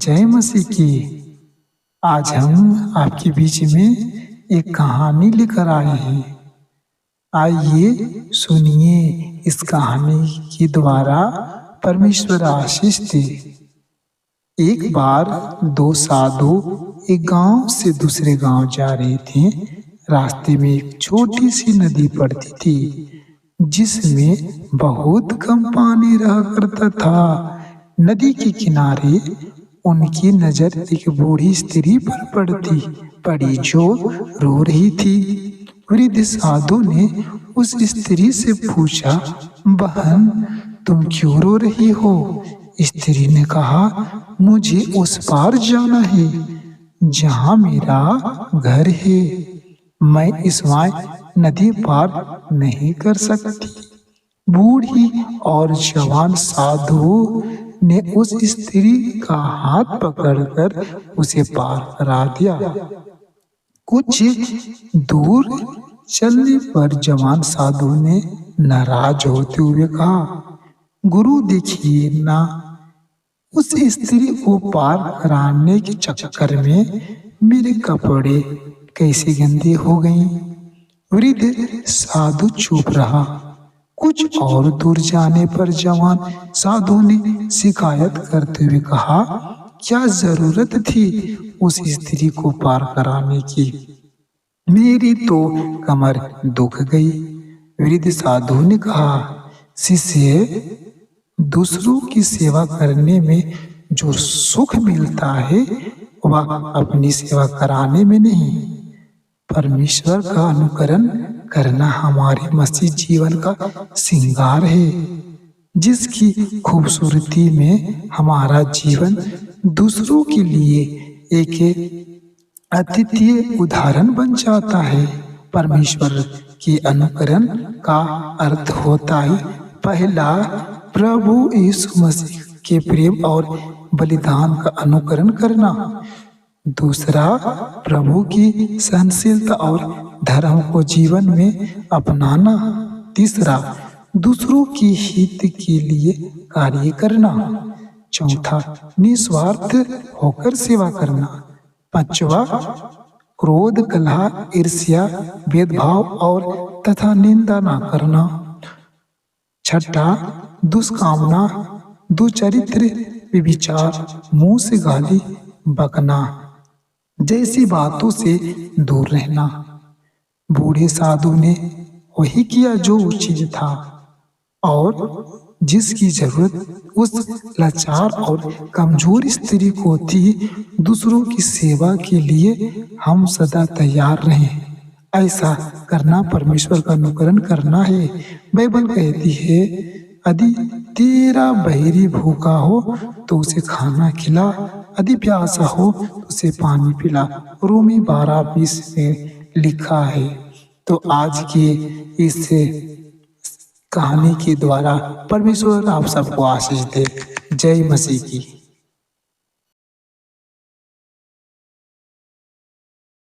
जय मसीह की। आज हम आपके बीच में एक कहानी लेकर आए हैं। आइए सुनिए इस कहानी के द्वारा परमेश्वर आशीष दे। एक बार दो साधु एक गांव से दूसरे गांव जा रहे थे। रास्ते में एक छोटी सी नदी पड़ती थी जिसमें बहुत कम पानी रहा करता था। नदी के किनारे उनकी नजर एक बूढ़ी स्त्री पर पड़ी जो रो रही थी। वृद्ध साधु ने उस स्त्री से पूछा, बहन तुम क्यों रो रही हो? स्त्री ने कहा, मुझे उस पार जाना है जहाँ मेरा घर है। मैं इस नदी पार नहीं कर सकती। बूढ़ी और जवान साधु ने उस स्त्री का हाथ पकड़कर उसे पार करा दिया। कुछ दूर चलने पर जवान साधु ने नाराज होते हुए कहा, गुरु देखिए ना, उस स्त्री को पार कराने के चक्कर में मेरे कपड़े कैसे गंदे हो गए। वृद्ध साधु चुप रहा। कुछ और दूर जाने पर जवान साधु ने शिकायत करते हुए कहा, क्या जरूरत थी उस स्त्री को पार कराने की? मेरी तो कमर दुख गई। वृद्ध साधु ने कहा, शिष्य, दूसरों की सेवा करने में जो सुख मिलता है वह अपनी सेवा कराने में नहीं। परमेश्वर का अनुकरण करना हमारे मसीह जीवन का श्रृंगार है, जिसकी खूबसूरती में हमारा जीवन दूसरों के लिए एक अद्वितीय उदाहरण बन जाता है। परमेश्वर के अनुकरण का अर्थ होता है, पहला, प्रभु यीशु मसीह के प्रेम और बलिदान का अनुकरण करना। दूसरा, प्रभु की सहनशीलता और धर्म को जीवन में अपनाना। तीसरा, दूसरों के हित के लिए कार्य करना। चौथा, निस्वार्थ होकर सेवा करना। पांचवा, क्रोध, कलह, ईर्ष्या, भेदभाव और तथा निंदा न करना। छठा, दुष्कामना, दुचरित्र, व्यभिचार, मुंह से गाली बकना जैसी बातों से दूर रहना। बूढ़े साधु ने वही किया जो उचित था और जिसकी जरूरत उस लाचार और कमजोर स्त्री को थी। दूसरों की सेवा के लिए हम सदा तैयार रहें। ऐसा करना परमेश्वर का अनुकरण करना है। बाइबल कहती है, यदि तेरा बैरी भूखा हो तो उसे खाना खिला, यदि प्यासा हो तो उसे पानी पिला। रोमी 12:20 में लिखा है। तो आज के इस कहानी के द्वारा परमेश्वर आप सबको आशीष दे। जय मसीह की।